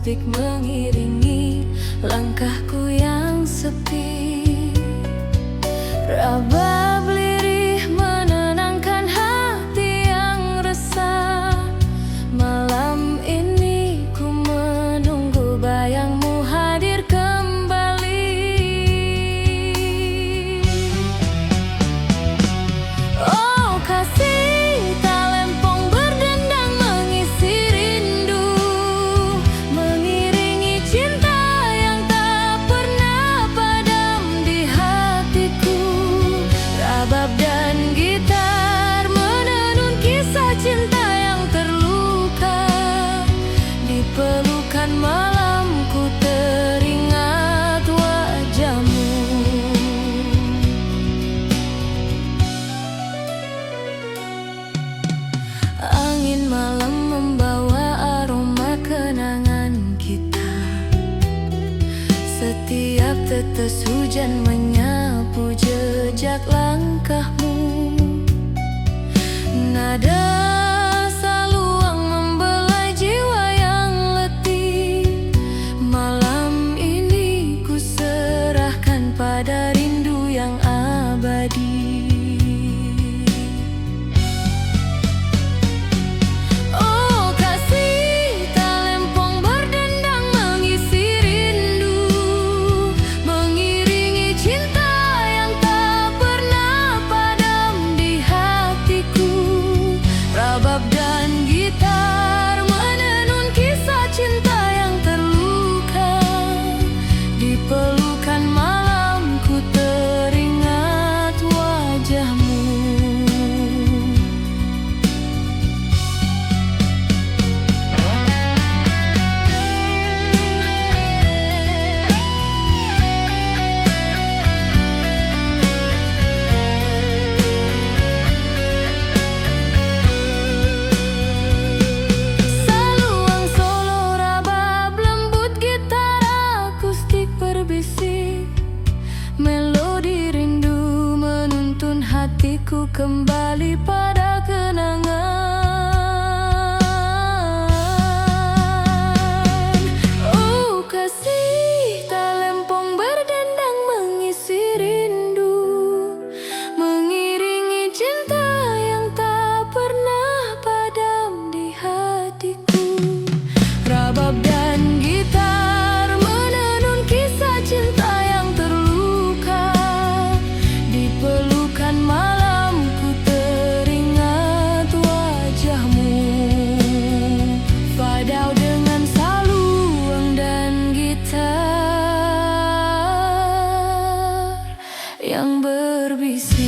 akustik mengiringi langkahku yang sepi. Rabab lirih menenangkan hati yang resah. Malam ini ku menunggu bayangmu hadir kembali. Oh kasih, talempong berdendang mengisi rindu, mengiringi cinta yang tak pernah padam di hatiku. Rabab dan gitar menenun kisah cinta yang terluka. Di pelukan malamku teringat wajahmu. Angin malam membawa aroma kenangan kita. Setiap tetes hujan menyapu jejak langkahmu. Nada saluang membelai jiwa yang letih. Malam ini ku serahkan pada rindu yang abadi. Oh kasih, talempong berdendang mengisi rindu, mengiringi cinta yang tak pernah padam di hatiku. Rabab dan gitar menenun kisah cinta yang terluka. Di pelukan malamku teringat wajahmu. Saluang solo rabab lembut gitar akustik berbisik. Melodi rindu menuntun hatiku kembali pada kenangan. Oh kasih, talempong berdendang mengisi rindu, mengiringi cinta yang tak pernah padam di hatiku. Rabab dan gitar menenun kisah cinta yang terluka. Di pelukan malamku teringat wajahmu. Fadau dengan saluang dan gitar yang berbisik.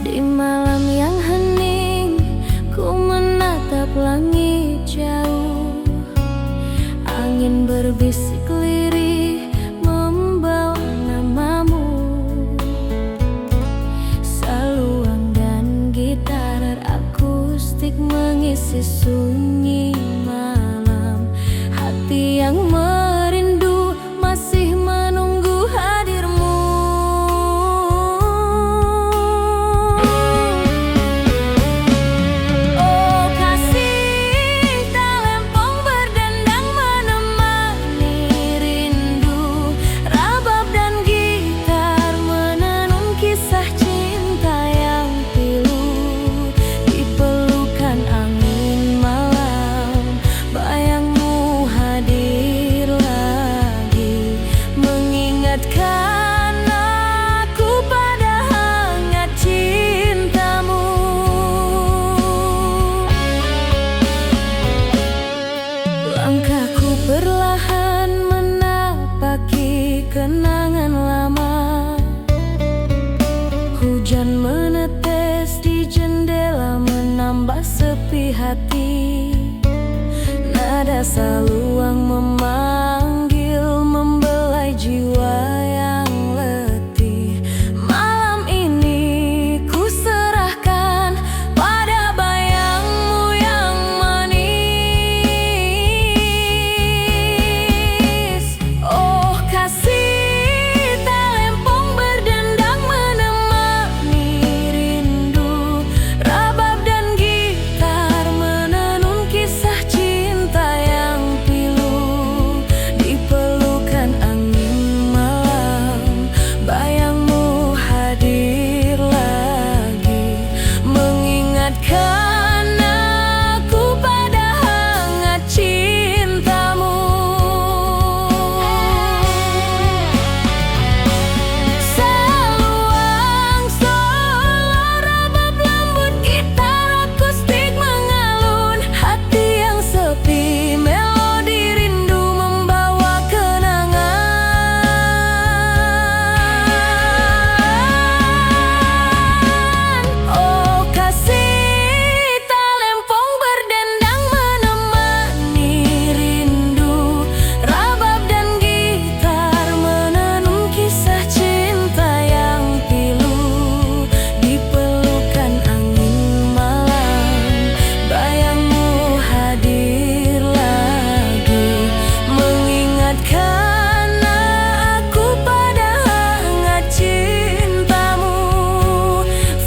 Di malam yang hening, ku menatap langit jauh. Angin berbisik lirih membawa namamu. Saluang dan gitar akustik mengisi sunyi malam. Hati yang merindu masih menunggu hadirmu. Oh kasih, talempong berdendang menemani rindu. Rabab dan gitar menenun kisah cinta yang pilu. Di pelukan angin malam menetes di jendela menambah sepi hati. Nada saluang memanggil, membelai jiwa yang letih. Malam ini ku serahkan pada bayangmu yang manis. Oh kasih, talempong berdendang menemani rindu. Rabab dan gitar menenun kisah cinta yang pilu. Di pelukan angin malam, bayangmu hadir lagi, mengingatkan aku pada hangat cintamu. Seluang solo rabab lembut, gitar akustik mengalun. Hati yang sepi, melodi rindu membawa kenangan. Oh kasih, talempong berdendang menemani rindu. Rabab dan gitar menenun kisah cinta yang pilu. Di pelukan angin malam, bayangmu hadir lagi, mengingatkan aku pada hangat cintamu.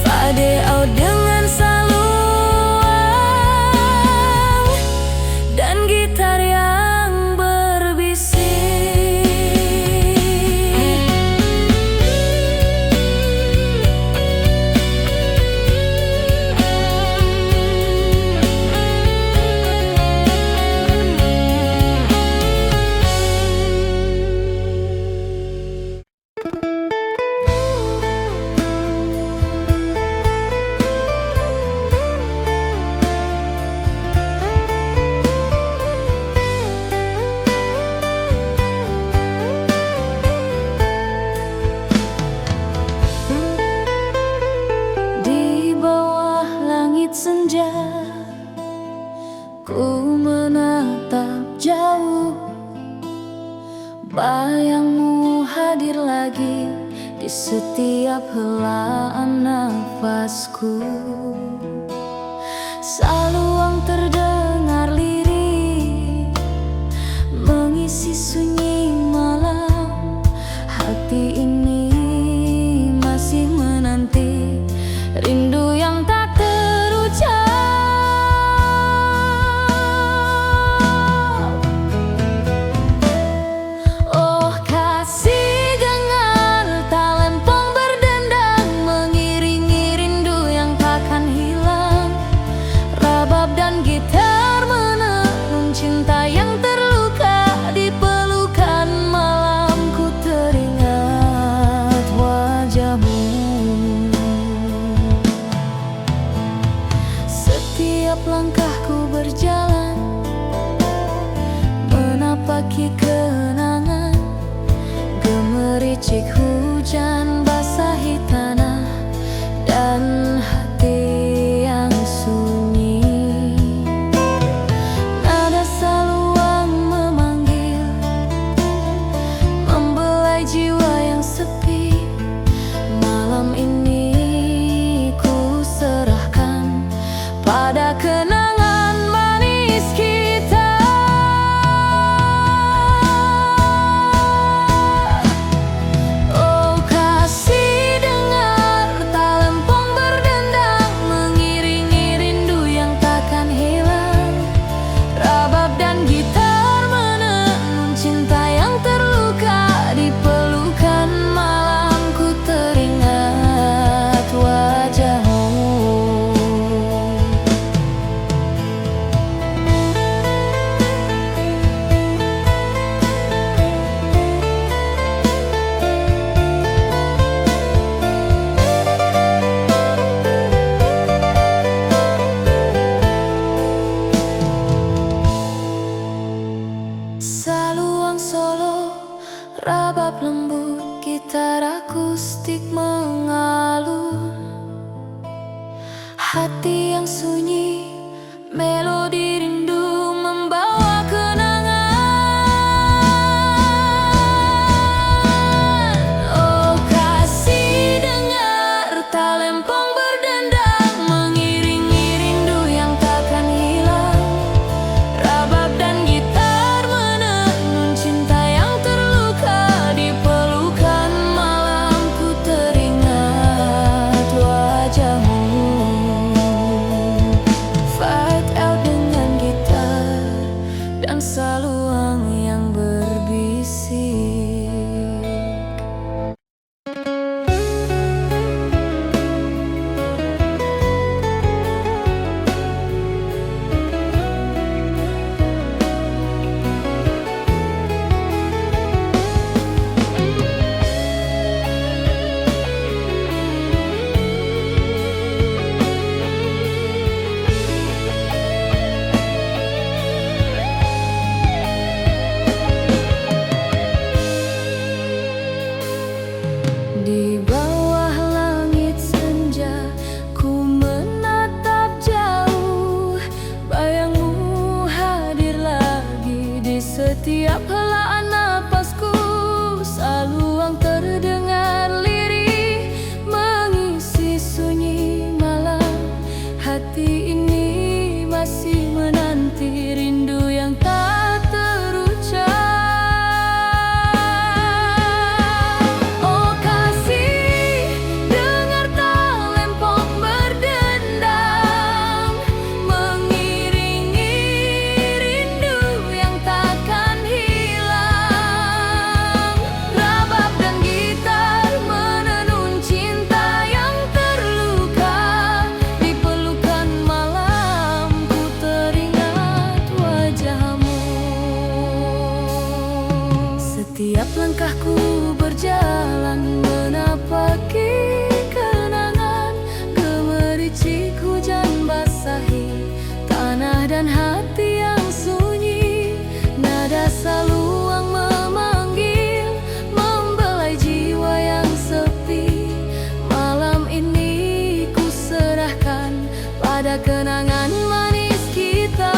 Fade out dengan saluang dan gitar yang berbisik. Di bawah langit senja, ku menatap jauh. Bayangmu hadir lagi di setiap helaan nafasku. Saluang terdengar lirih, mengisi sunyi malam. Hati ini masih menanti rindu yang tak terucap. Oh kasih, gengar talempong berdendang, mengiringi rindu yang takkan hilang. Rabab dan gitar menenun cinta yang terluka. Di pelukan malamku teringat wajahmu. Setiap langkahku berjalan, menapaki kenangan. Gemericik hujan basahi tanah dan hati yang sunyi. Nada saluang memanggil, membelai jiwa yang sepi. Malam ini ku serahkan pada kenangan manis kita. Oh kasih, Hati yang sunyi, melodi rindu membawa kenangan. Oh kasih, dengar talempong berdendang, mengiringi rindu yang takkan hilang. Rabab dan gitar menenun cinta yang terluka. Di pelukan malam ku teringat wajahmu. Fight out dengan gitar dan saluang yang berbisik. Di bawah langit senja, ku menatap jauh. Bayangmu hadir lagi di setiap helaan napasku. Saluang terdengar lirih, mengisi sunyi malam. Hati ini masih menanti rindu yang tak terucap. Setiap langkahku berjalan menapaki kenangan. Gemericik hujan basahi tanah dan hati yang sunyi. Nada saluang memanggil, membelai jiwa yang sepi. Malam ini ku serahkan pada kenangan manis kita.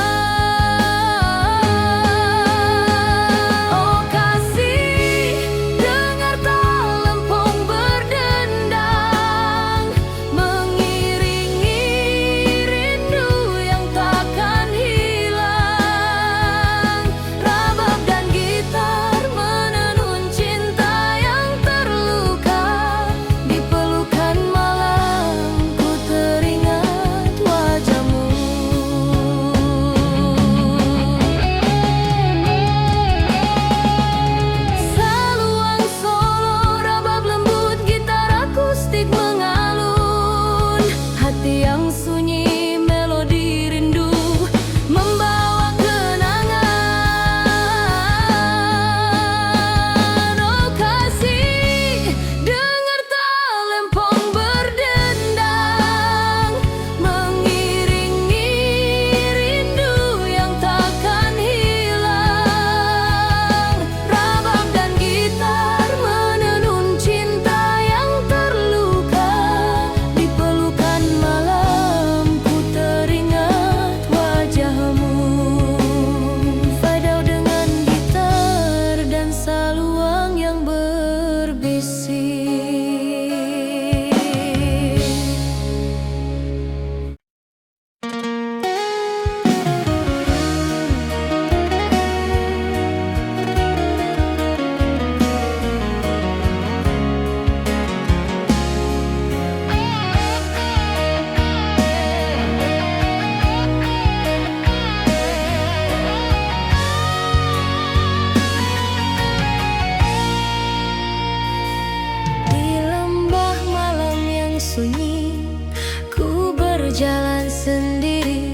Berjalan sendiri,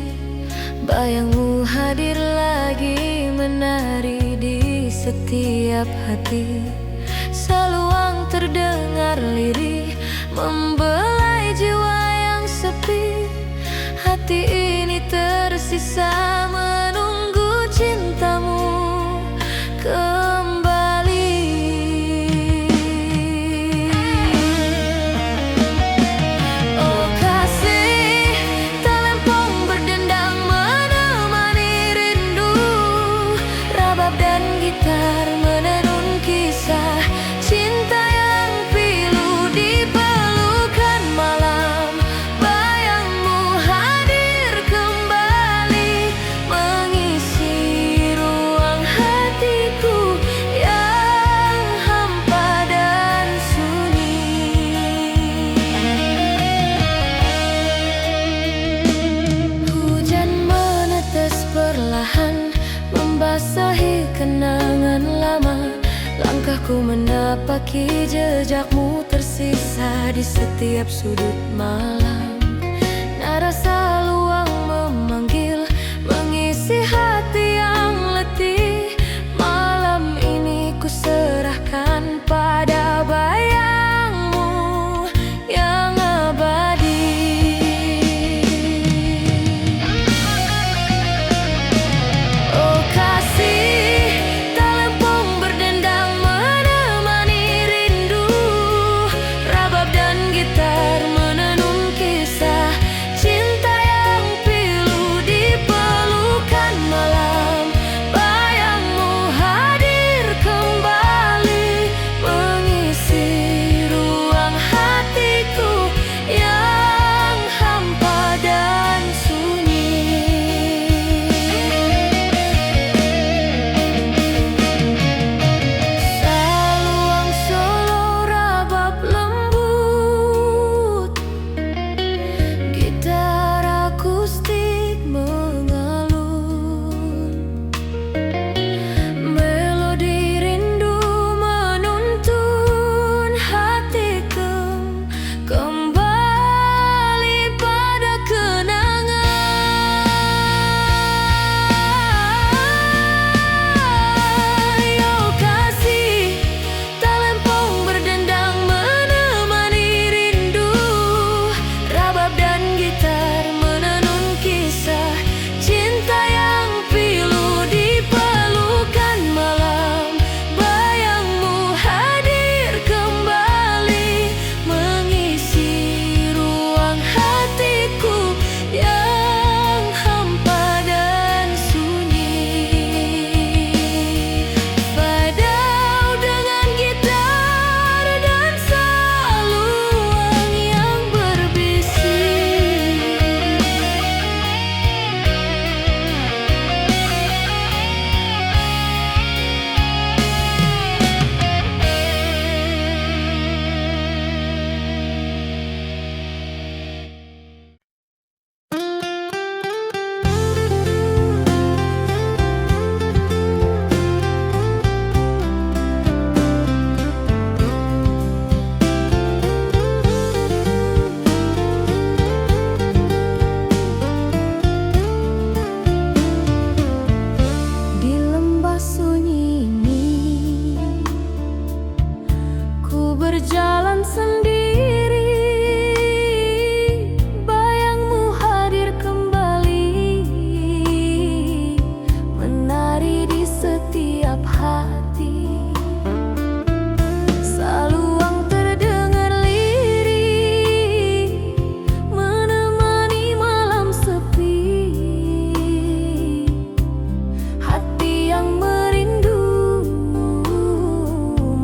bayangmu hadir lagi menari di setiap hati. Saluang terdengar lirih, membelai jiwa yang sepi. Hati ini tersisa menunggu cintamu kembali. Oh kasih, menapaki jejakmu tersisa di setiap sudut malam. Nada saluang memanggil, mengisi hati yang letih. Malam ini ku serahkan pada bayangmu yang abadi. Oh kasih, talempong berdendang menemani rindu. Rabab dan gitar menenun kisah cinta yang pilu di pelukan malam. Bayangmu hadir kembali, mengisi ruang hatiku yang hampa dan sunyi. Saluang solo rabab lembut, gitar akustik mengalun. Melodi rindu menuntun hatiku kembali pada kenangan. Yo kasih, talempong berdendang menemani rindu. Rabab dan gitar menenun kisah cinta yang pilu di pelukan malam. Bayangmu hadir kembali, mengisi ruang hatiku yang hampa dan sunyi. Fadau dengan gitar dan saluang yang berbisik. Di lembah sunyi ini ku berjalan sendiri. Bayangmu hadir kembali, menari di setiap hati. Saluang terdengar lirih, menemani malam sepi. Hati yang merindu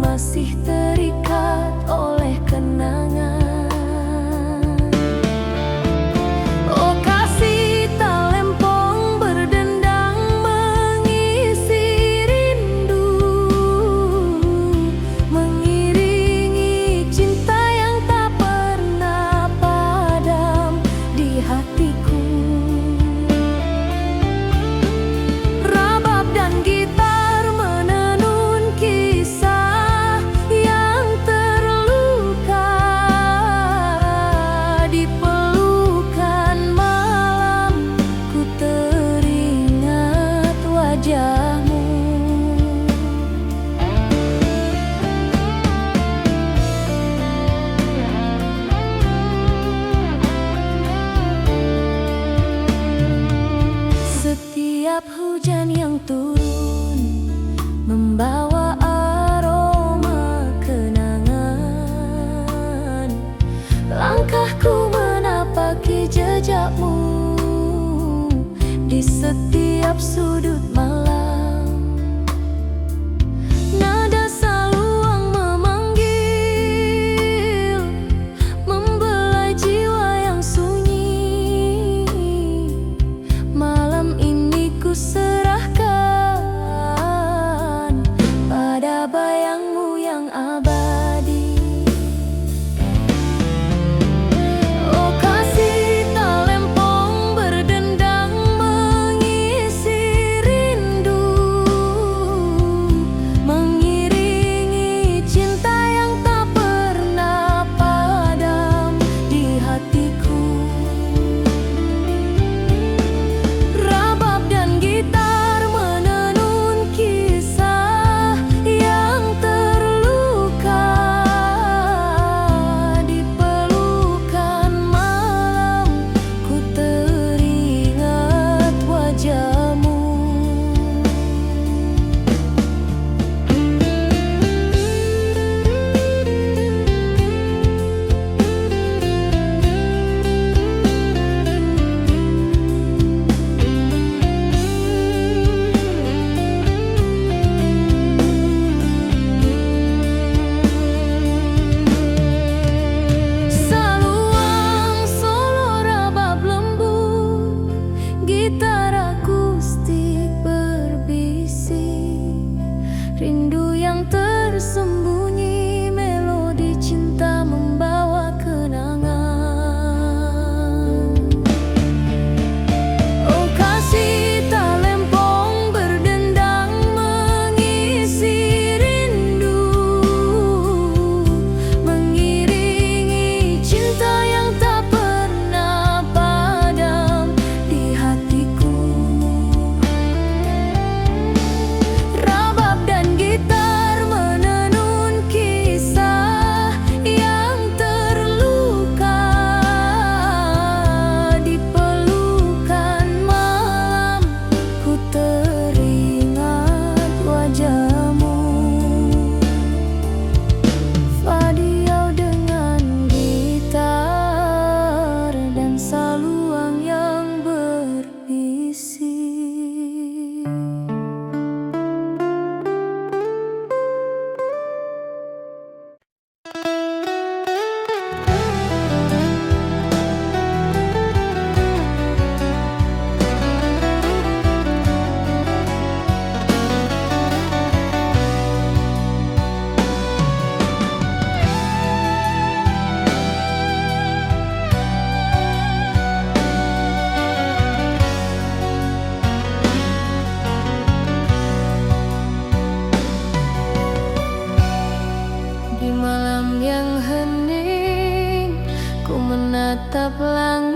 masih terikat oleh kenangan. Oh kasih, talempong berdendang mengisi rindu, mengiringi cinta yang tak pernah padam di hatiku. Rabab dan gitar menenun kisah yang terluka di pelukan malam. Ku teringat wajahmu. Setiap hujan yang turun membawa aroma kenangan. Langkahku menapaki jejakmu di setiap sudut malam. Nada saluang memanggil, membelai jiwa yang sunyi. Malam ini ku serahkan pada bayangmu yang abadi. Oh kasih, talempong berdendang mengisi rindu.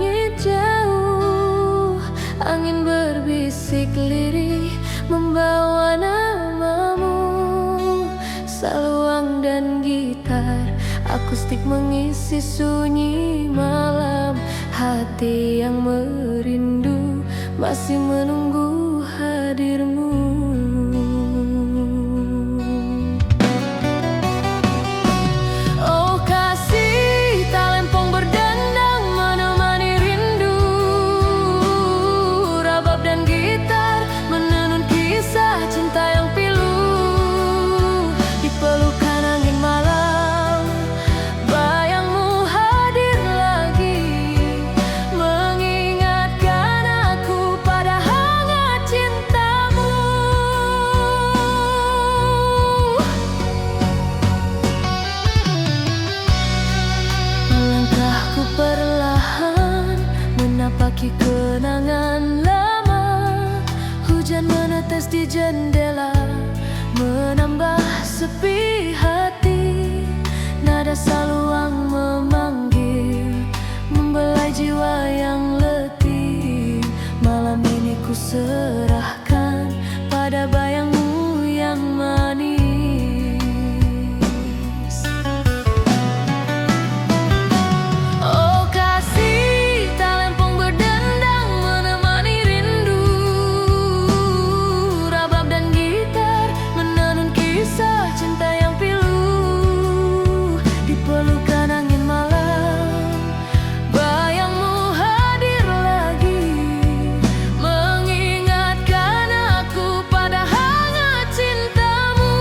langit jauh, angin berbisik lirih membawa namamu. Saluang dan gitar akustik mengisi sunyi malam. Hati yang merindu masih menunggu hadirmu. Oh kasih, talempong berdendang menemani rindu. Rabab dan gitar menenun kisah cinta yang pilu. Di pelukan angin malam, bayangmu hadir lagi, mengingatkan aku pada hangat cintamu. Melangkahku perlahan menapaki kenangan lama. Hujan menetes di jendela menambah sepi hati. Nada saluang memanggil, membelai jiwa yang letih. Malam ini ku serahkan pada bayangmu yang manis. Oh kasih, talempong berdendang menemani rindu. Rabab dan gitar menenun kisah cinta yang pilu. Di pelukan angin malam, bayangmu hadir lagi, mengingatkan aku pada hangat cintamu.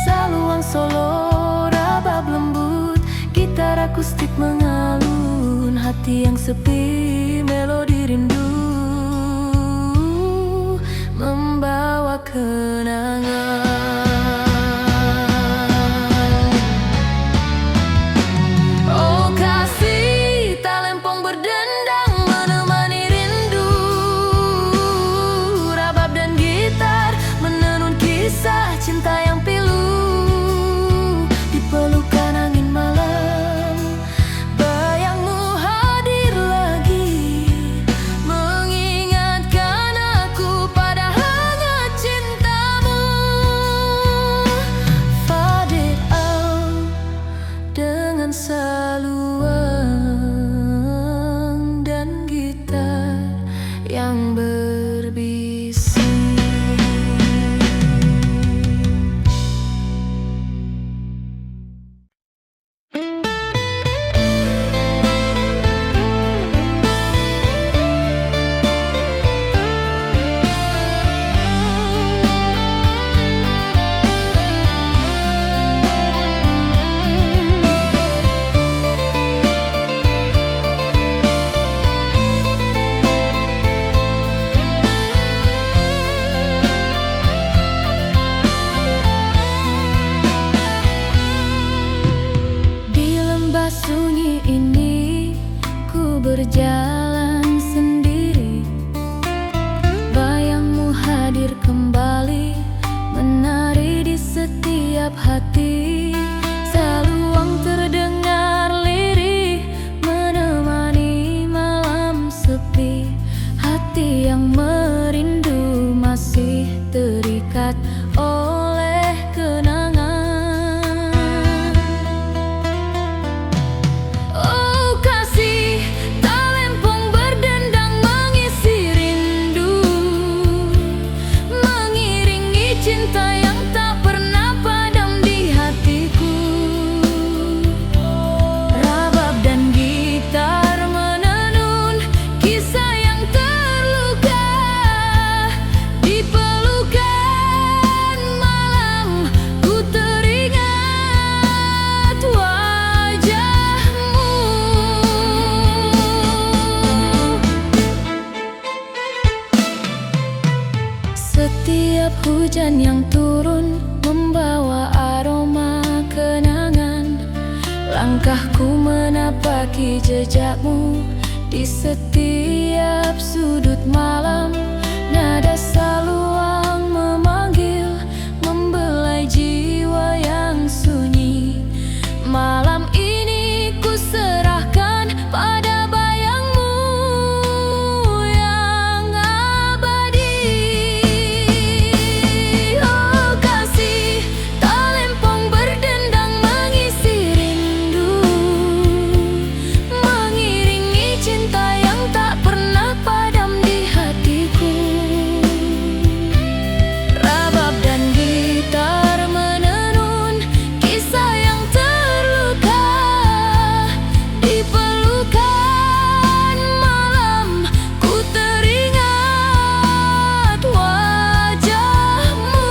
Saluang solo, rabab lembut, gitar akustik mengalun. Hati yang sepi, melodi rindu membawa kenangan. Oh kasih, talempong berdendang menemani rindu. Rabab dan gitar menenun kisah cinta yang pilu. Di pelukan angin malam, bayangmu hadir lagi, mengingatkan aku pada hangat cintamu. Fadil dengan saluang dan gitar yang berbisik. Di lembah sunyi ini ku berjalan sendiri. Bayangmu hadir kembali, menari di setiap hati. Saluang terdengar lirih menemani malam sepi. Hati yang merindu masih terikat oleh kenangan. Oh kasih, talempong berdendang mengisi rindu, mengiringi cinta yang tak pernah padam di hatiku. Rabab dan gitar menenun kisah yang terluka. Di pelukan malam ku teringat wajahmu. Setiap hujan yang turun membawa aroma kenangan. Langkah Langkahku menapaki jejakmu di setiap sudut malam. Nada saluang memanggil, membelai jiwa yang sunyi. Malam ini ku serahkan pada bayangmu yang abadi. Oh kasih, talempong berdendang mengisi rindu, mengiringi cinta yang tak pernah padam di hatiku. Rabab dan gitar menenun kisah yang terluka di pelukan malam. Ku teringat wajahmu.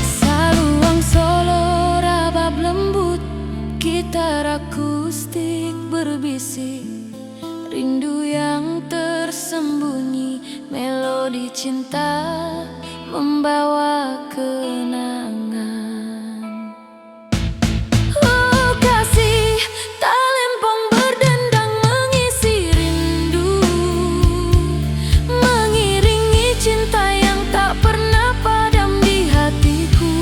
Saluang solo, rabab lembut, gitar akustik berbisik, rindu yang tersembunyi, melodi cinta membawa kenangan. Oh kasih, talempong berdendang mengisi rindu, mengiringi cinta yang tak pernah padam di hatiku.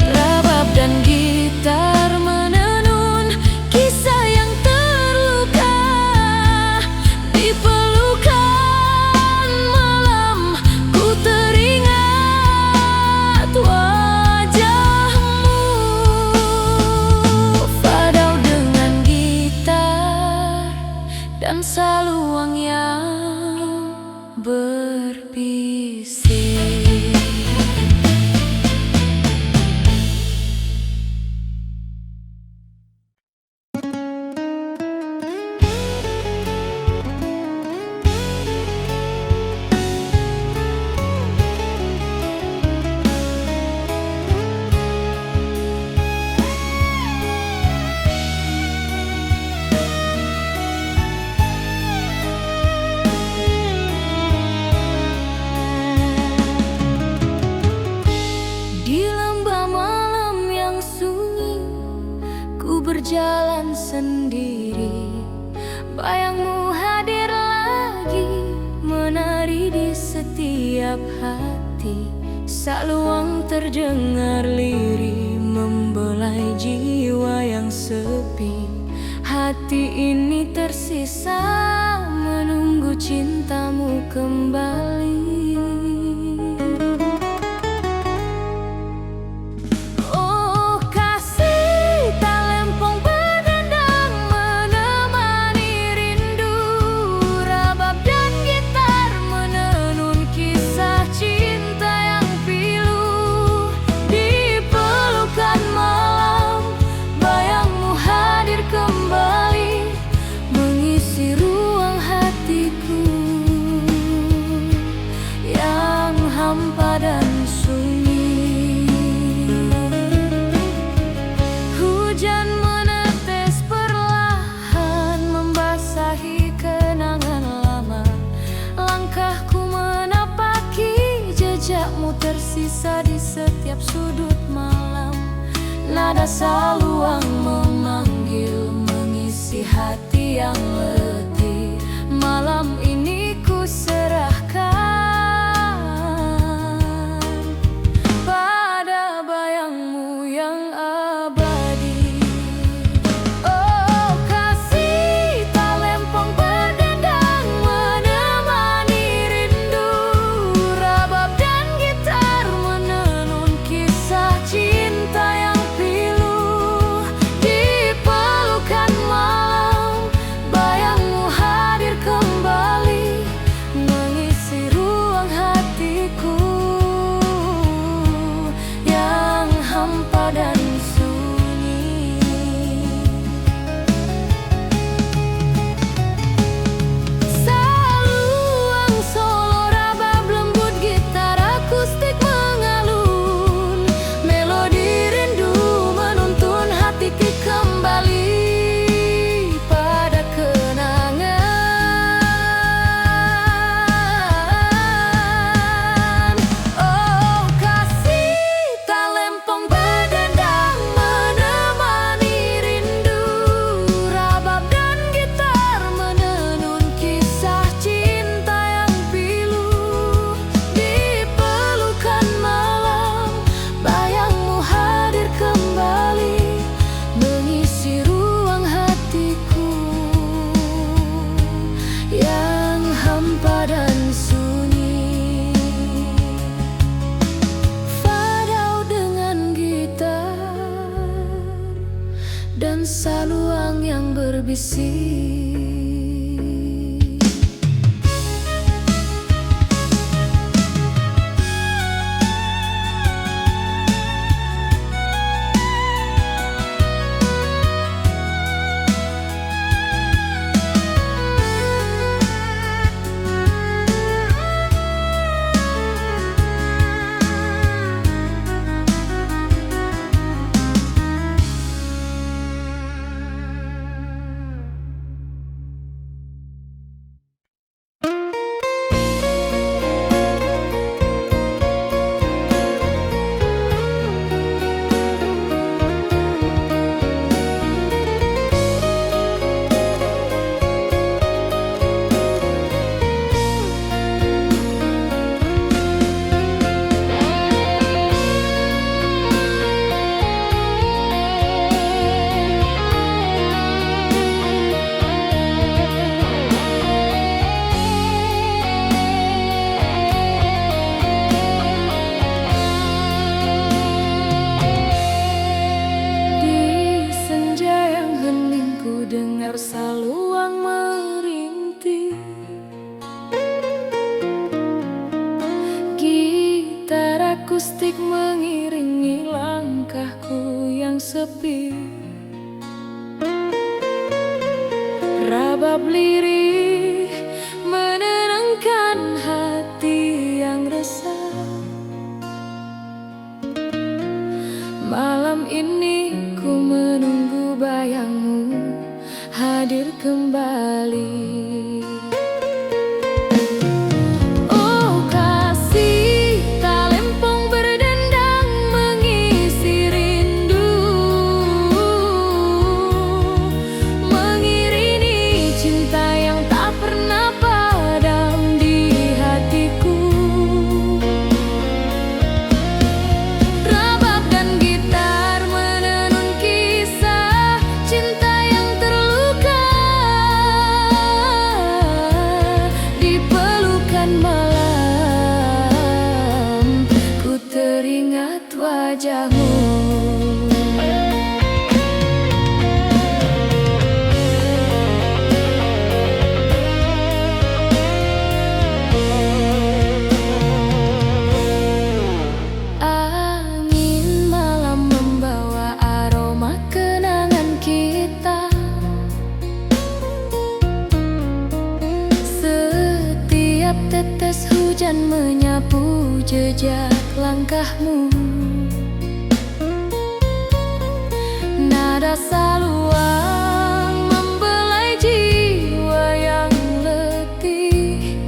Rabab dan gitar menenun kisah yang terluka di pelukan malam. Ku teringat wajahmu. Fadau dengan gitar dan saluang yang berbisik. Di lembah malam yang sunyi, ku berjalan sendiri. Bayangmu hadir lagi, menari di setiap hati. Saluang terdengar lirih, membelai jiwa yang sepi. Hati ini tersisa menunggu cintamu kembali. Oh kasih, talempong berdendang menemani rindu, rabab dan gitar menenun kisah cinta yang pilu. Di pelukan malam, bayangmu hadir kembali, mengisi ruang hatiku yang hampa dan sunyi. Hujan menetes perlahan, membasahi kenangan lama. Langkahku menapaki jejakmu tersisa di setiap sudut malam. Nada saluang memanggil, mengisi hati yang letih. Malam ini ku serahkan pada bayangmu yang abadi. Oh kasih, talempong berdendang menemani rindu, rabab dan gitar menenun kisah cinta yang pilu. Di pelukan malam, bayangmu Saluang merintih, gitar akustik mengiringi langkahku yang sepi. Rabab lirih menenangkan hati yang resah. Malam ini ku menunggu bayangmu hadir kembali. Oh kasih, talempong berdendang mengisi rindu, mengiringi cinta yang tak pernah padam di hatiku. Rabab dan gitar menenun kisah cinta yang terluka. Di pelukan malam ku teringat wajahmu. Angin malam membawa aroma kenangan kita. Setiap tetes hujan menyapu jejak langkahmu. Nada saluang membelai jiwa yang letih.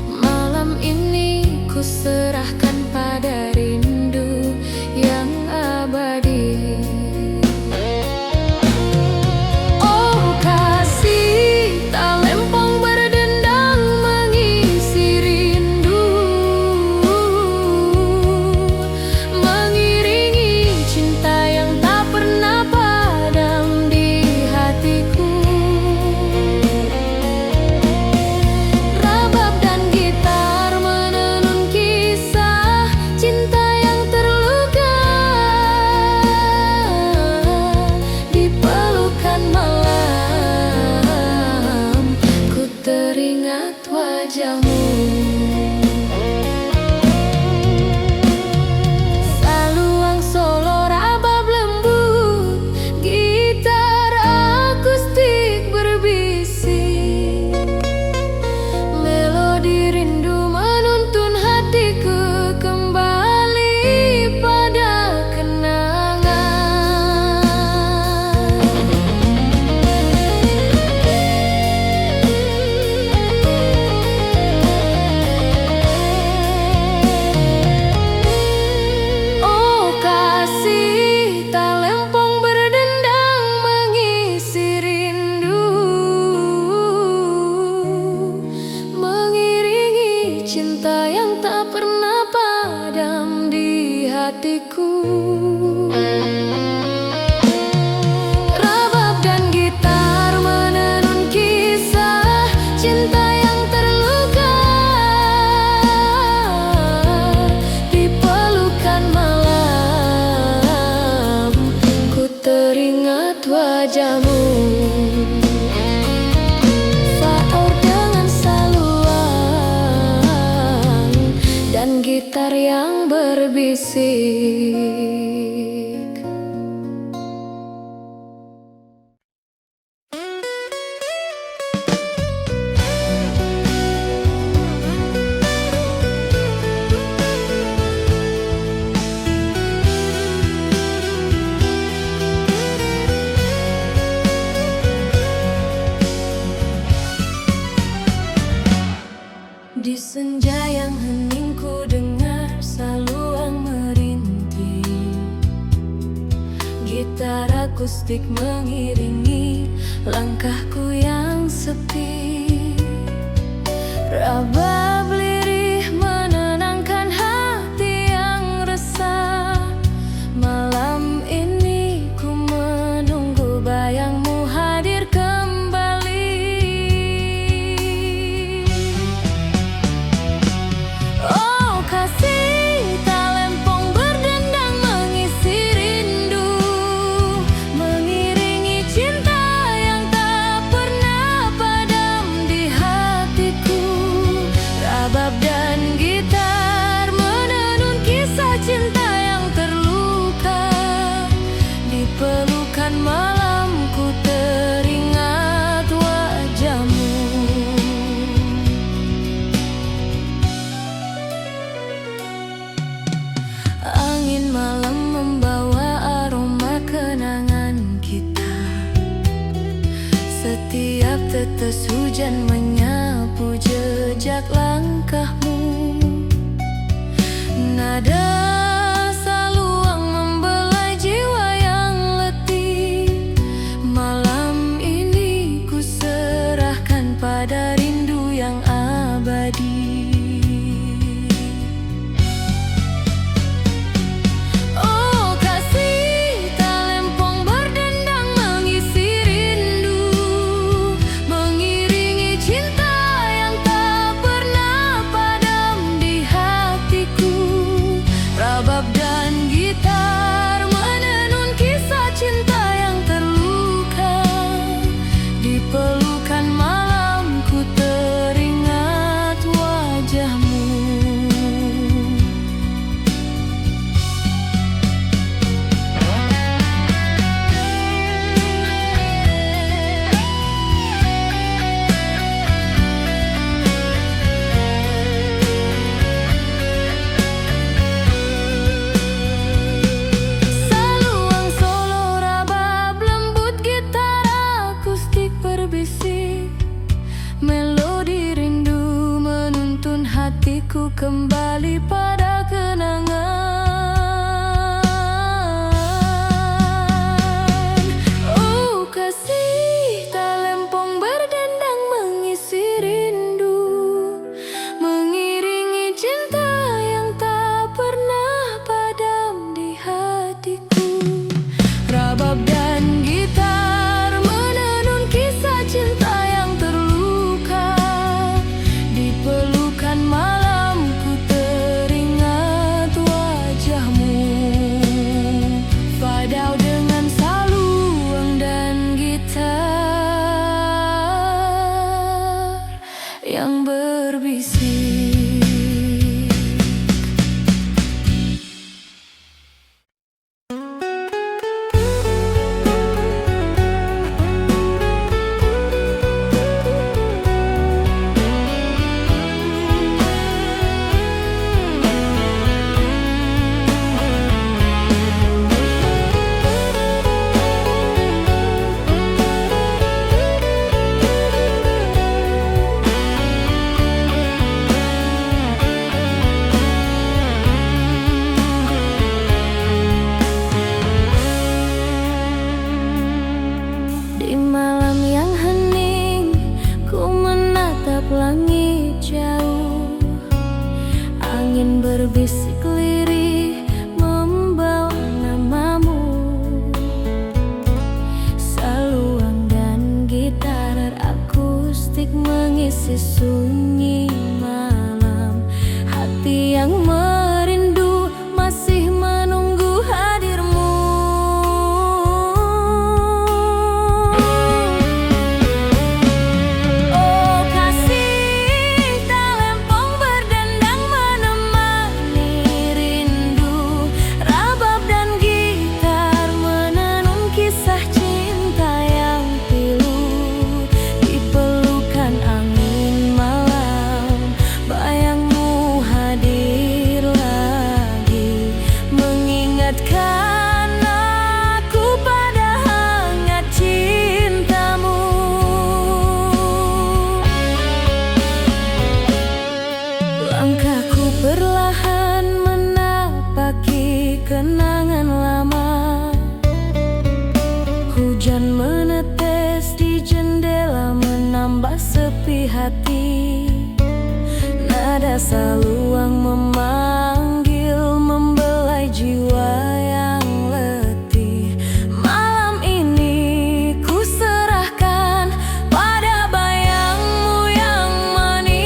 Malam ini ku serahkan pada rindu yang abadi. Oh kasih, talempong berdendang mengisi rindu, mengiringi cinta yang tak pernah padam di hatiku. Rabab dan gitar menenun kisah cinta yang terluka. Di pelukan malam ku teringat wajahmu. Saluang solo rabab lembut, gitar akustik berbisik. Melodi rindu menuntun hatiku kembali pada kenangan. berbisik. Di senja yang hening ku dengar saluang merintih, gitar akustik mengiringi langkahku yang sepi. Rabab lirih menenangkan hati yang resah. Malam ini ku menunggu bayangmu hadir kembali. Oh kasih, talempong berdendang mengisi rindu, mengiringi cinta yang tak pernah padam di hatiku. Rabab dan gitar menenun kisah cinta yang terluka. Di pelukan malamku teringat wajahmu. Angin malam membawa aroma kenangan kita. Setiap tetes hujan menyapu jejak langkahmu. Nada saluang membelai jiwa yang letih. Malam ini ku serahkan pada rindu yang abadi. Oh kasih, talempong berdendang mengisi rindu, mengiringi cinta yang tak pernah padam di hatiku. Rabab dan gitar menenun kisah cinta yang terluka. Di pelukan malamku teringat wajahmu. Saluang solo, rabab lembut, gitar akustik berbisik. Melodi rindu menuntun hatiku kembali pada kenangan. Oh kasih, talempong berdendang mengisi rindu, mengiringi cinta yang tak pernah padam di hatiku. Rabab dan gitar menenun kisah cinta yang terluka. Di pelukan malamku teringat wajahmu. Fadau dengan saluang dan gitar yang berbisik. Di malam yang hening ku menatap langit jauh. Angin berbisik lirih membawa namamu. Saluang dan gitar akustik mengisi sunyi malam. Hati yang merindu masih menunggu hadirmu. Oh kasih, talempong berdendang menemani rindu, rasa luang memanggil, membelai jiwa yang letih. Malam ini ku serahkan pada bayangmu yang manis.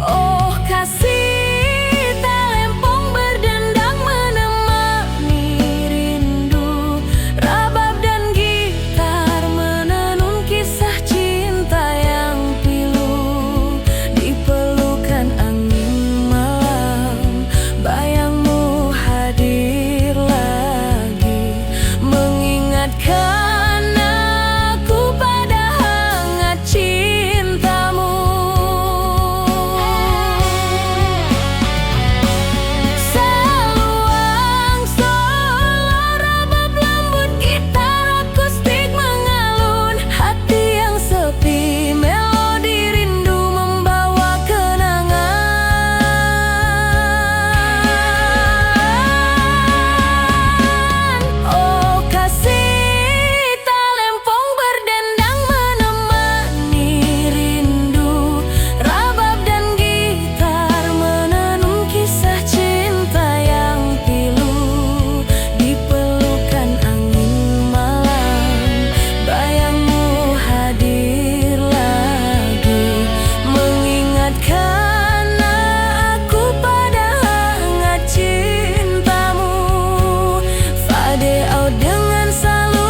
Oh kasih, talempong berdendang menemani rindu, rabab dan gitar menenun kisah cinta yang pilu. Di pelukan angin malam, bayangmu hadir lagi, mengingatkan aku pada hangat cintamu. Seluang solo rabab lembut, gitar akustik mengalun, hati yang sepi melodi rindu membawa kenangan. Oh kasih, talempong berdendang menemani rindu, rabab dan gitar menenun kisah cinta yang pilu. Di pelukan angin malam, bayangmu hadir lagi, mengingatkan aku pada hangat cintamu. Fade out dengan saluang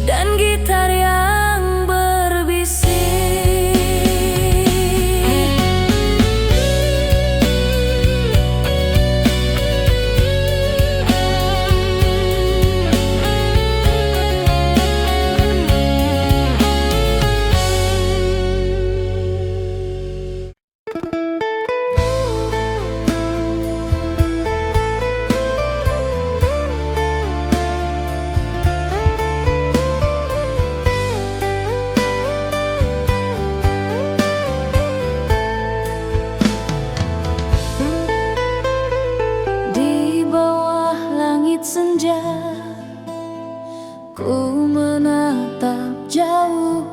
dan gitar yang berbisik. Di bawah langit senja, ku menatap jauh,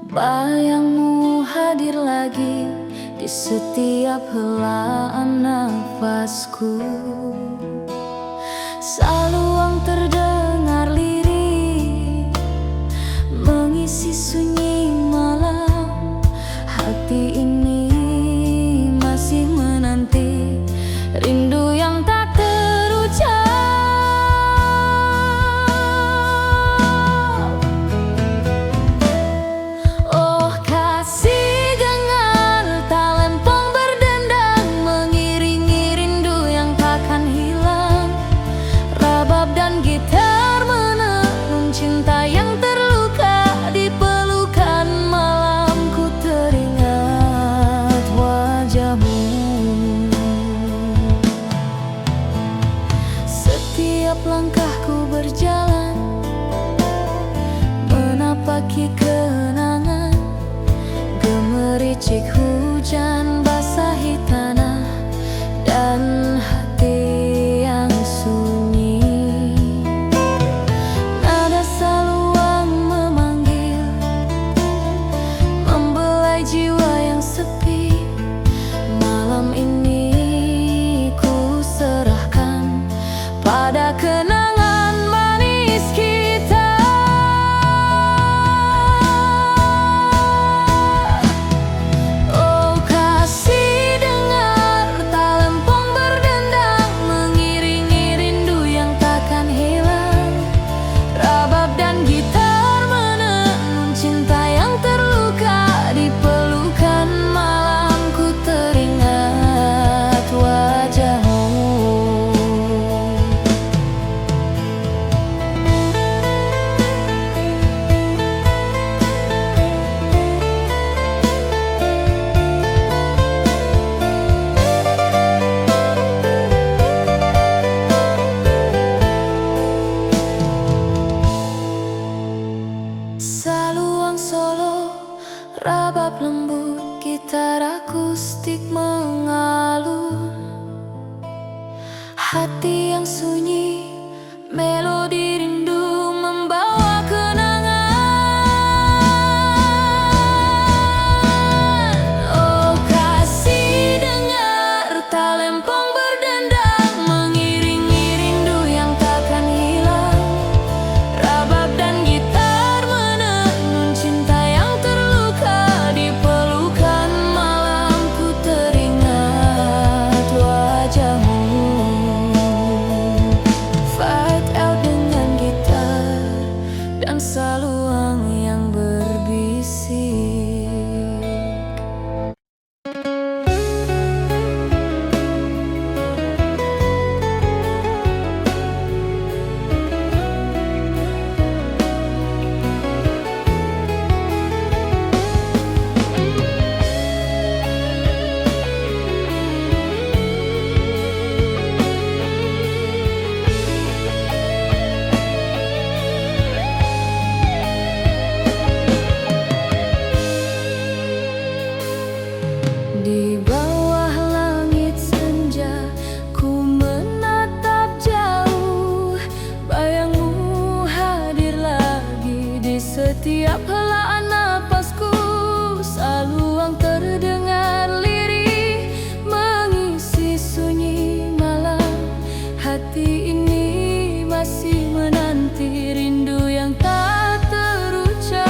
bayangmu hadir lagi di setiap helaan nafasku. Saluang terdengar lirih, mengisi sunyi malam. Hati ini masih menanti rindu yang tak terucap. Oh kasih, gengar talempong berdendang mengiringi rindu yang takkan hilang, rabab Setiap helaan napasku, saluang terdengar lirih, mengisi sunyi malam. Hati ini masih menanti rindu yang tak terucap.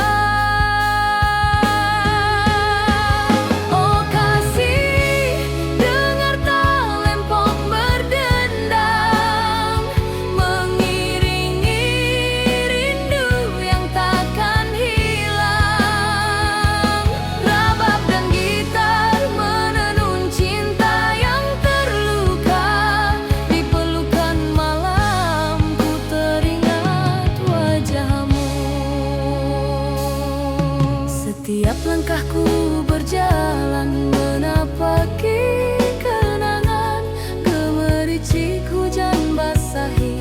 Oh kasih, dengar talempong berdendang, mengiringi rindu yang takkan hilang. Rabab dan gitar menenun cinta yang terluka, di pelukan malam ku teringat wajahmu. Setiap langkahku berjalan menapaki kenangan, gemericik hujan basahi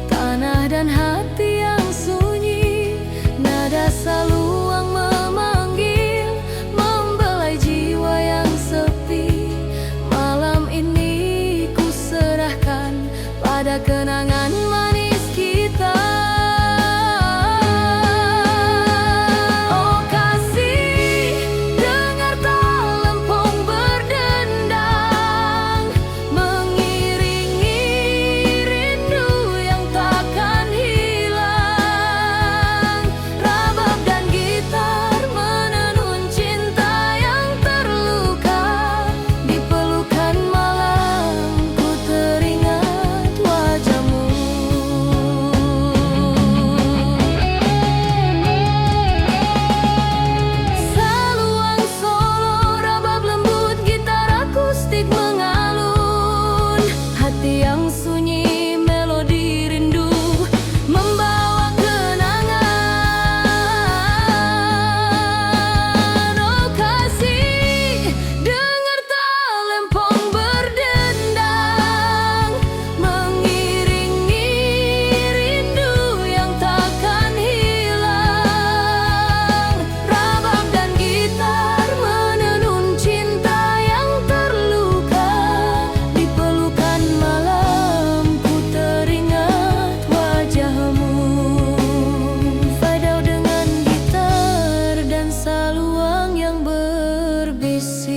tanah dan hati yang sunyi. Nada saluang memanggil, membelai jiwa yang sepi. Malam ini ku serahkan pada kenangan manis kita. Oh kasih, dengar talempong berdendang, mengiringi rindu yang takkan hilang. Rabab dan gitar menenun cinta yang terluka, di pelukan malam ku teringat wajahmu. Saluang solo, rabab lembut, gitar akustik mengalun. Hati yang sunyi, melodi rindu membawa kenangan. Oh kasih, dengar talempong berdendang, mengiringi rindu yang takkan hilang. Rabab dan gitar menenun cinta yang terluka, di pelukan malam ku teringat wajahmu. Fadau dengan gitar dan saluang yang berbisik.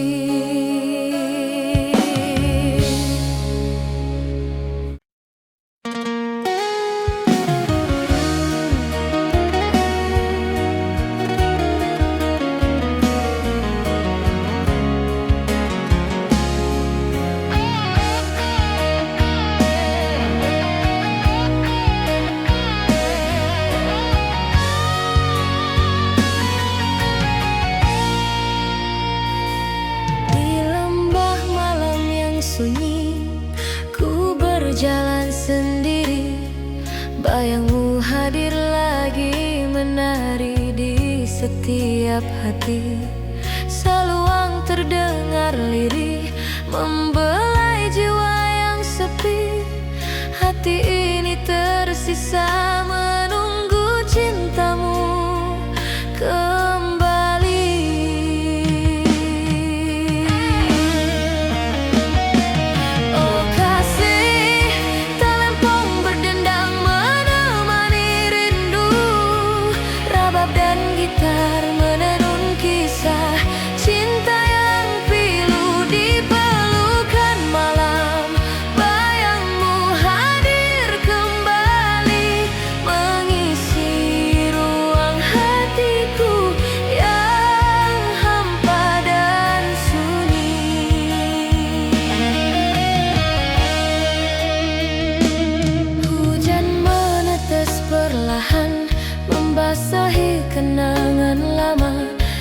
Di lembah malam yang sunyi, ku berjalan sendiri. Bayangmu hadir lagi, menari di setiap hati. Saluang terdengar lirih, membelai jiwa yang sepi. Hati ini tersisa menunggu cintamu kembali. Oh kasih, talempong berdendang menemani rindu. Rabab dan gitar menenun kisah cinta yang pilu, di pelukan malam. Bayangmu hadir kembali, mengisi ruang hatiku yang hampa dan sunyi. Hujan menetes perlahan, membasahi kenangan lama.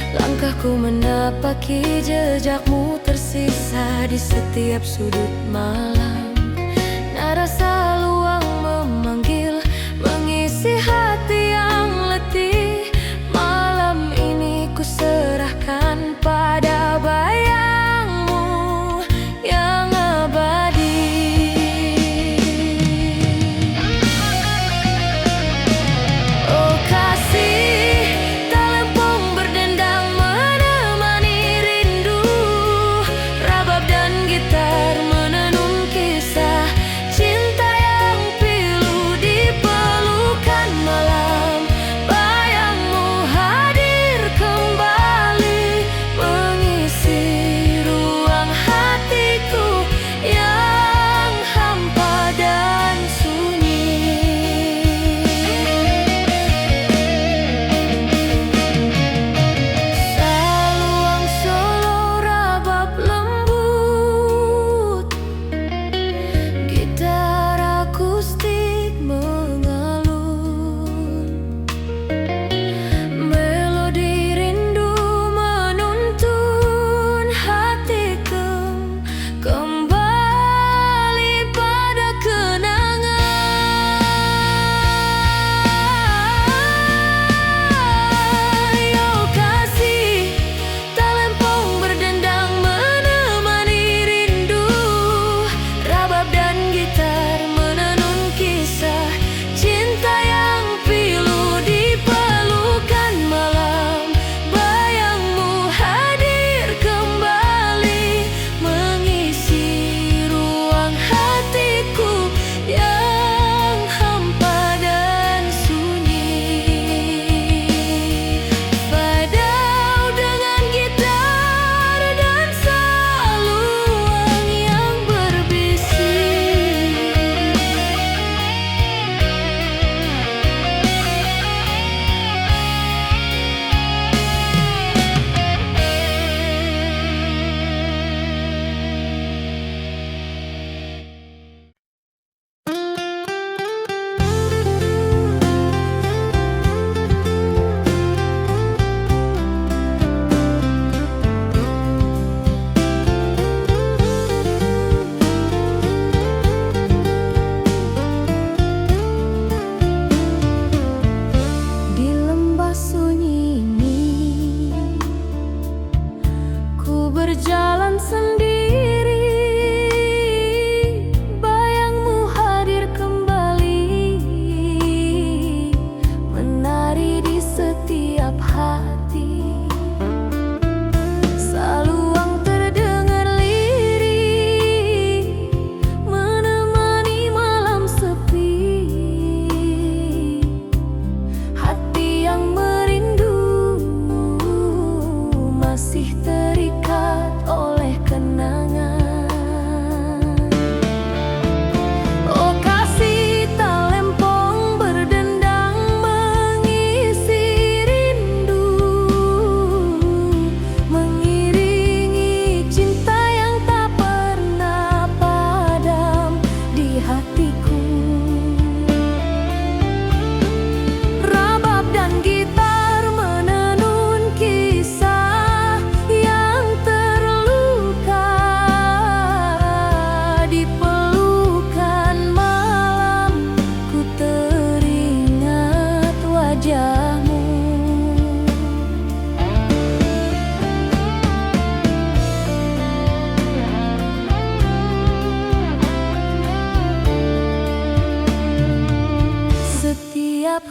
Langkahku menapaki jejakmu tersisa di setiap sudut malam. Nada saluang memanggil, mengisi hati yang letih. Malam ini ku serahkan pada bayangmu yang abadi. Oh kasih, talempong berdendang menemani rindu. Rabab dan gitar menenun kisah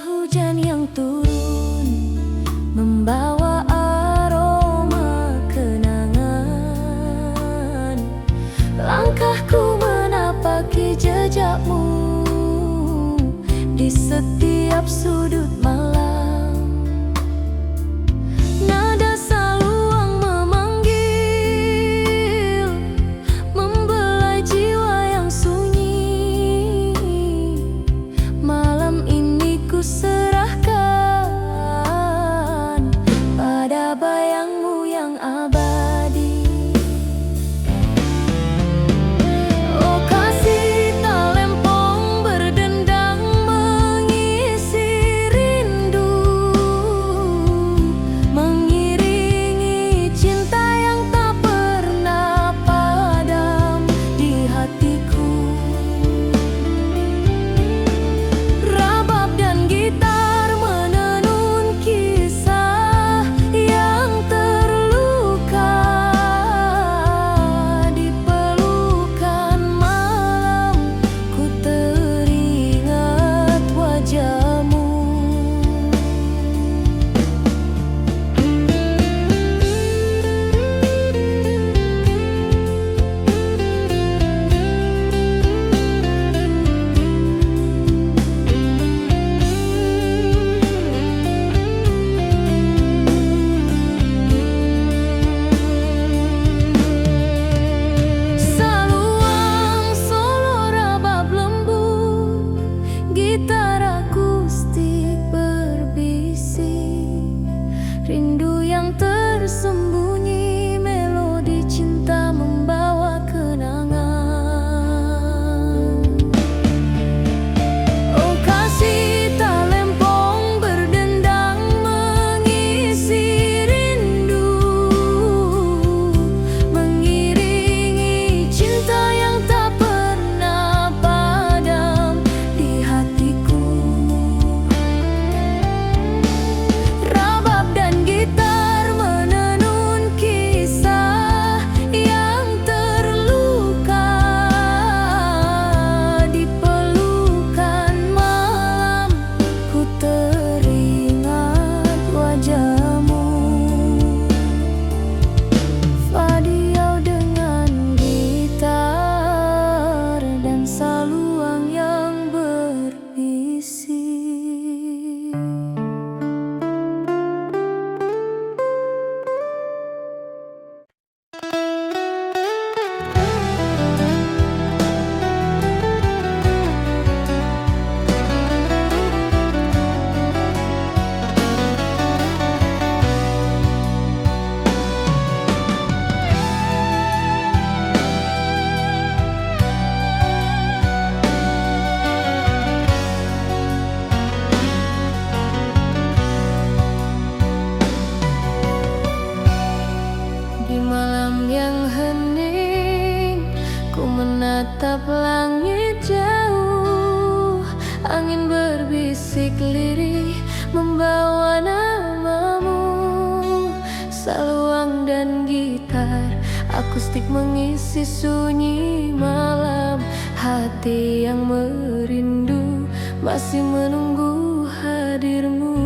hujan yang turun membawa aroma kenangan. Langkahku menapaki jejakmu di setiap sudut malam. Nada saluang memanggil, membelai jiwa yang sunyi. Malam ini ku serahkan pada bayangmu yang abadi. Oh kasih talempong berdendang mengisi rindu, mengiringi cinta yang tak pernah padam di hatiku. Rabab dan gitar menenun kisah yang terluka. Di pelukan malam ku teringat wajahmu. Saluang solo rabab lembut, gitar akustik berbisik, rindu yang tersembunyi, melodi cinta membawa kenangan. Oh kasih talempong berdendang mengisi rindu, mengiringi cinta yang tak pernah padam di hatiku. Rabab dan gitar menenun kisah yang terluka. Di pelukan malam ku teringat wajahmu. Fadiau dengan gitar dan saluang yang berbisik. Di malam yang hening, ku menatap langit jauh. Angin berbisik lirih membawa namamu. Saluang dan gitar akustik mengisi sunyi malam. Hati yang merindu masih menunggu hadirmu.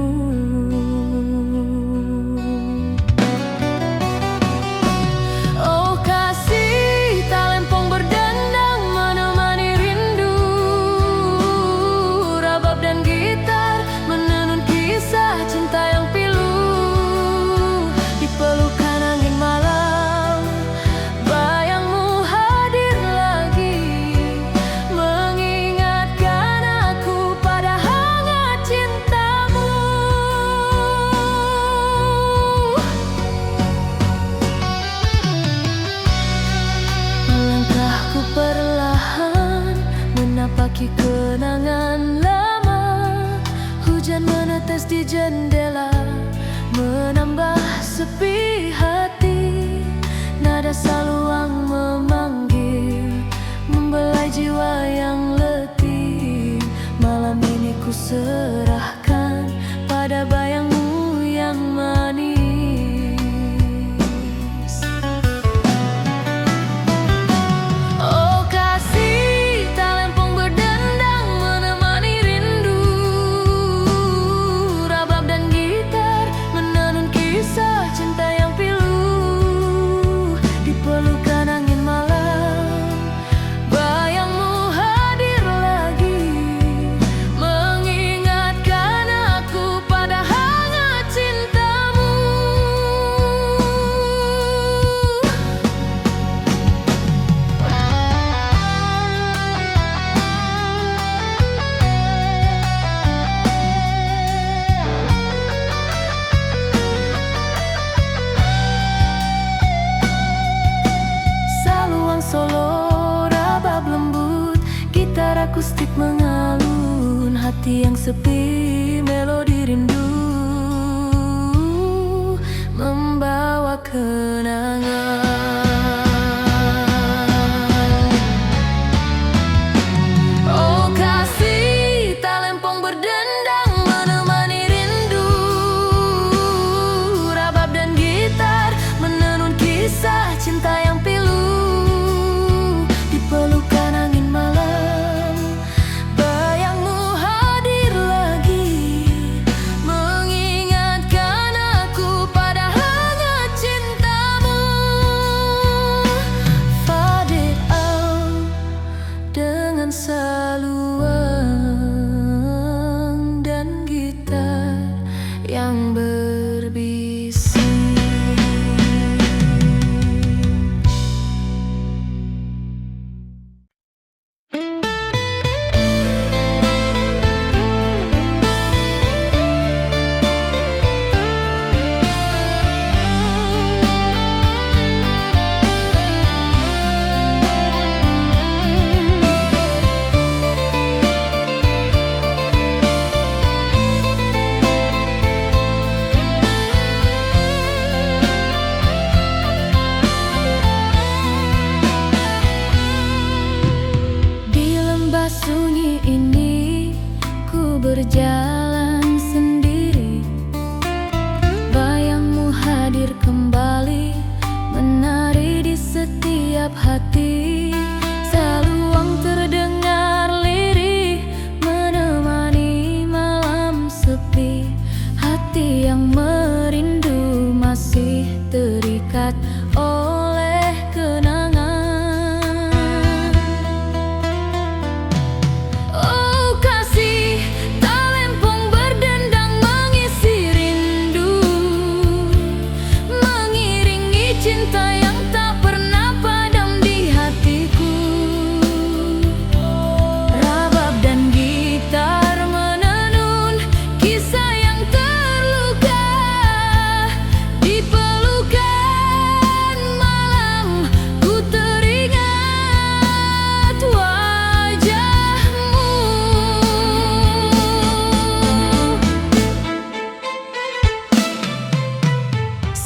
Oh kasih, talempong berdendang menemani rindu. Rabab dan gitar menenun kisah cinta yang pilu. Di pelukan angin malam, bayangmu hadir lagi, mengingatkan aku pada hangat cintamu. Melangkahku perlahan menapaki kenangan lama. Hujan menetes di jendela menambah sepi hati. Nada saluang memanggil, membelai jiwa yang letih. Malam ini ku serahkan pada bayangmu yang manis. Oh kasih, talempong berdendang menemani rindu. sepi, melodi rindu membawa kenangan. Oh kasih, talempong berdendang menemani rindu, rabab dan gitar menenun kisah cinta yang pilu. Di pelukan angin malam, bayangmu hadir lagi, mengingatkan aku pada hangat cintamu. Faded out dengan saluang dan gitar yang berbisik. Sunyi ini ku berjalan sendiri, bayangmu hadir kembali, menari di setiap hati. Saluang terdengar lirih, menemani malam sepi. Hati yang merindu masih terikat oleh kenangan.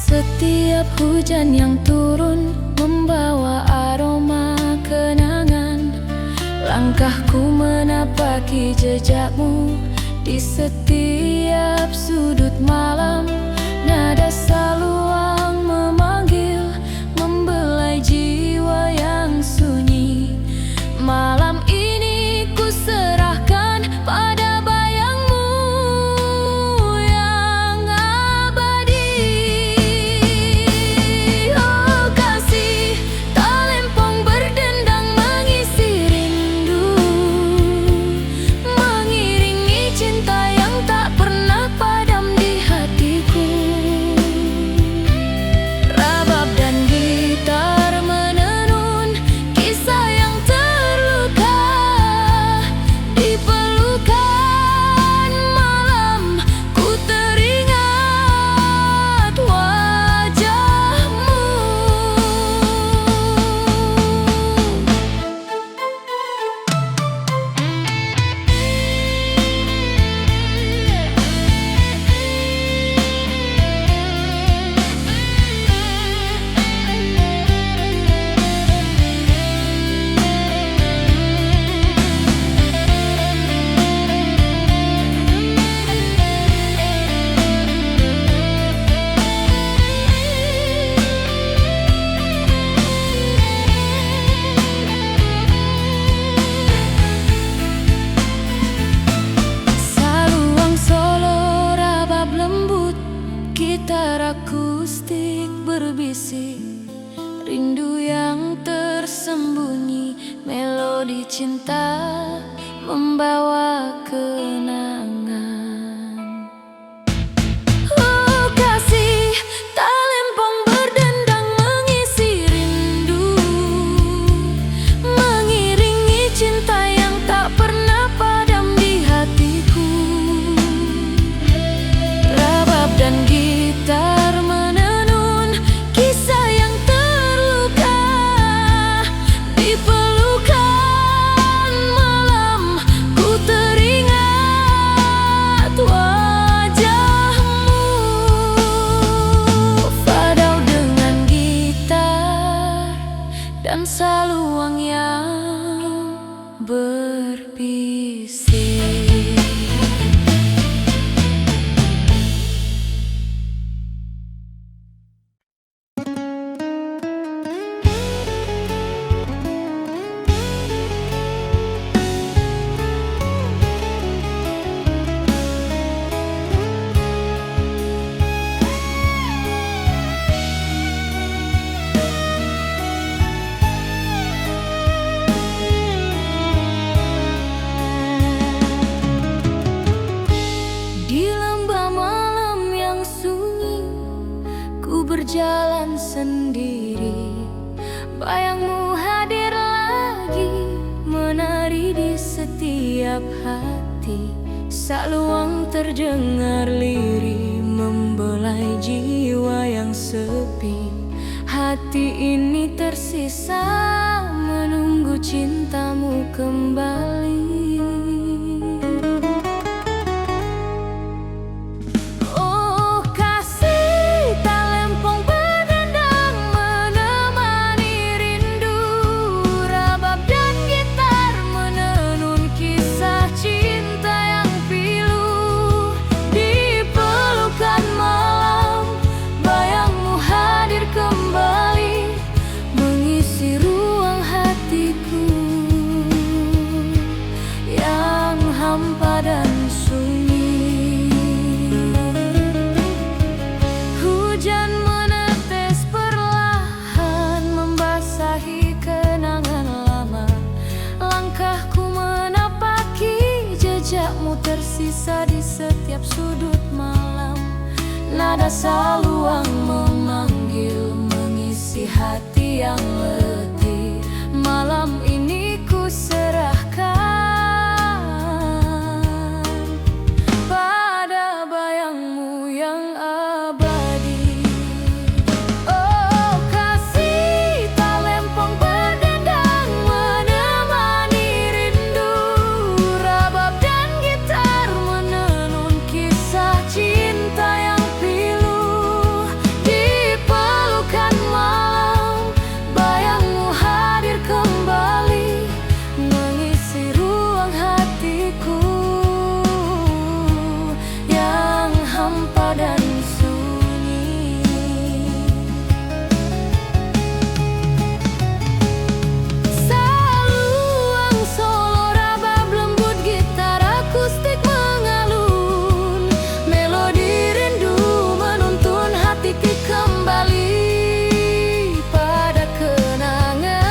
Setiap hujan yang turun membawa aroma kenangan. Langkahku menapaki jejakmu di setiap sudut malam. Nada saluang memanggil, membelai jiwa yang sunyi. Malam ini ku serahkan pada bayangmu yang abadi. Oh kasih, talempong berdendang mengisi rindu, mengiringi cinta yang tak pernah padam di hati. jalan sendiri, bayangmu hadir lagi, menari di setiap hati. Saluang terdengar lirih, membelai jiwa yang sepi. Hati ini tersisa menunggu cintamu kembali. Oh kasih, talempong berdendang menemani rindu. Rabab dan gitar menenun kisah cinta yang pilu. Di pelukan malam, bayangmu hadir kembali, mengisi ruang hatiku yang hampa dan sunyi. Hujan menetes perlahan, membasahi kenangan lama. Langkahku menapaki jejakmu, tersisa di setiap sudut malam. Nada saluang memanggil, mengisi hati yang letih. Malam ini ku serahkan pada bayangmu yang abadi. Oh kasih, talempong berdendang menemani rindu. Rabab dan gitar menenun kisah cinta yang pilu. Di pelukan malam, bayangmu hadir kembali, mengisi ruang hatiku yang hampa dan sunyi. Saluang solo, rabab lembut, gitar akustik mengalun. Melodi rindu menuntun hatiku kembali pada kenangan.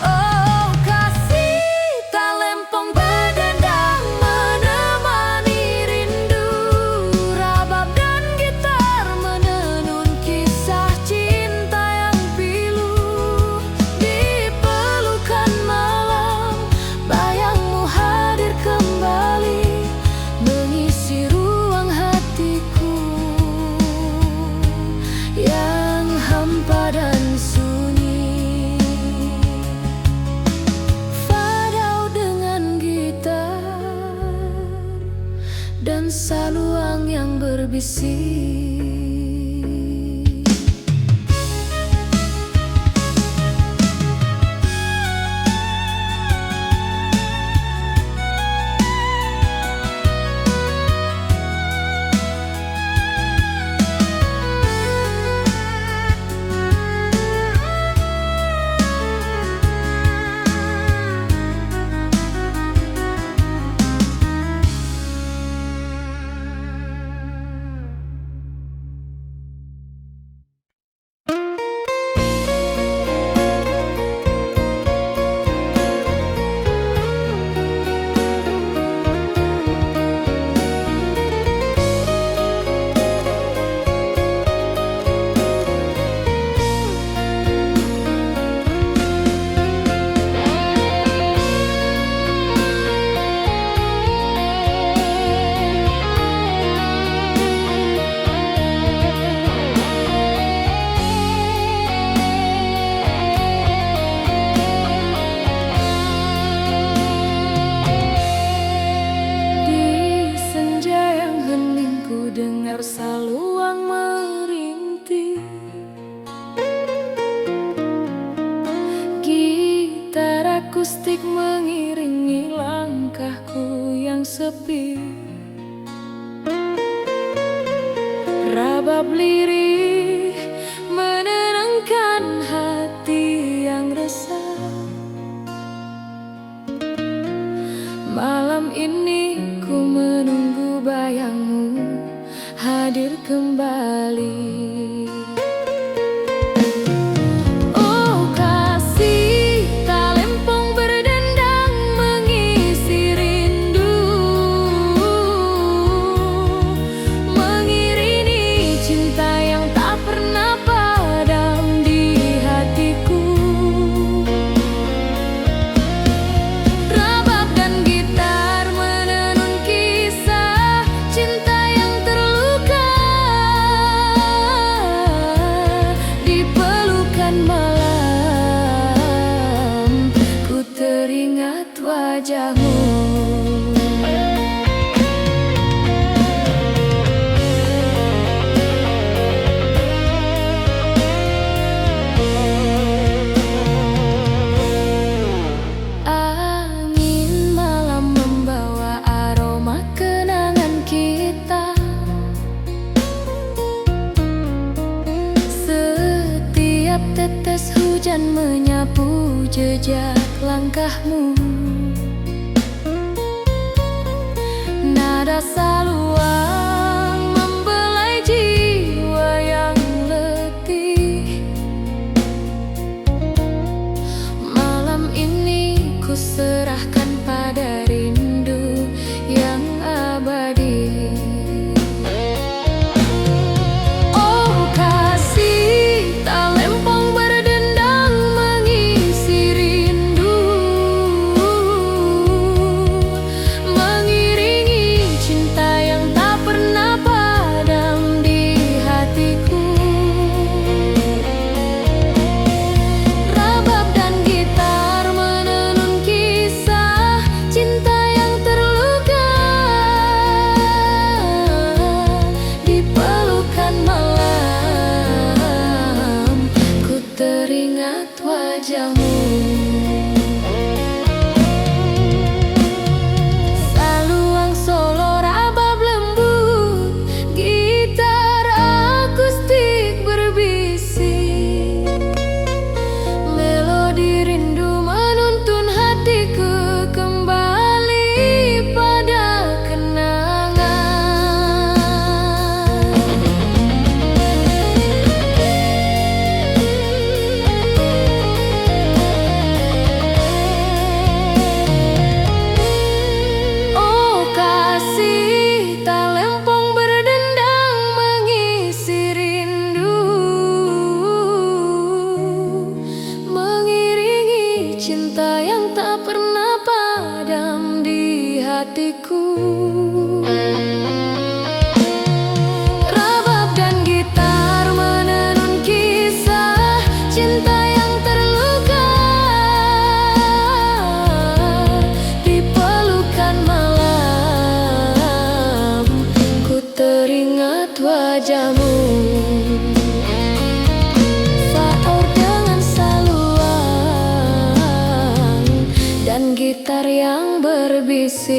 Oh kasih, talempong berdendang menemani rindu. Rabab dan gitar menenun kisah cinta yang pilu. Di pelukan malam, bayangmu hadir kembali, mengisi ruang hatiku yang hampa dan sunyi. Fadau dengan gitar dan saluang yang berbisik. Akustik mengiringi langkahku yang sepi. Rabab lirih menenangkan hati yang resah. Malam ini ku menunggu bayangmu hadir kembali. wajahmu. Angin malam membawa aroma kenangan kita. Setiap tetes hujan menyapu jejak langkahmu. Nada saluang membelai jiwa yang letih. Malam ini ku serahkan pada rindu yang abadi. Oh kasih, tak lempong berdendang mengisi rindu, mengiringi cinta yang tak pernah padam di hatiku. Rabab dan gitar menenun kisah cinta yang terluka. Di pelukan malam ku teringat wajahmu. Saluang solo rabab lembut, gitar akustik berbisik. Melodi rindu menuntun hatiku kembali pada kenangan. Oh kasih, tak lempong berdendang mengisi rindu, mengiringi cinta yang tak pernah padam di hatiku. Rabab dan gitar menenun kisah cinta yang terluka. Di pelukan malam ku teringat wajahmu. Saur dengan saluang dan gitar yang berbisik.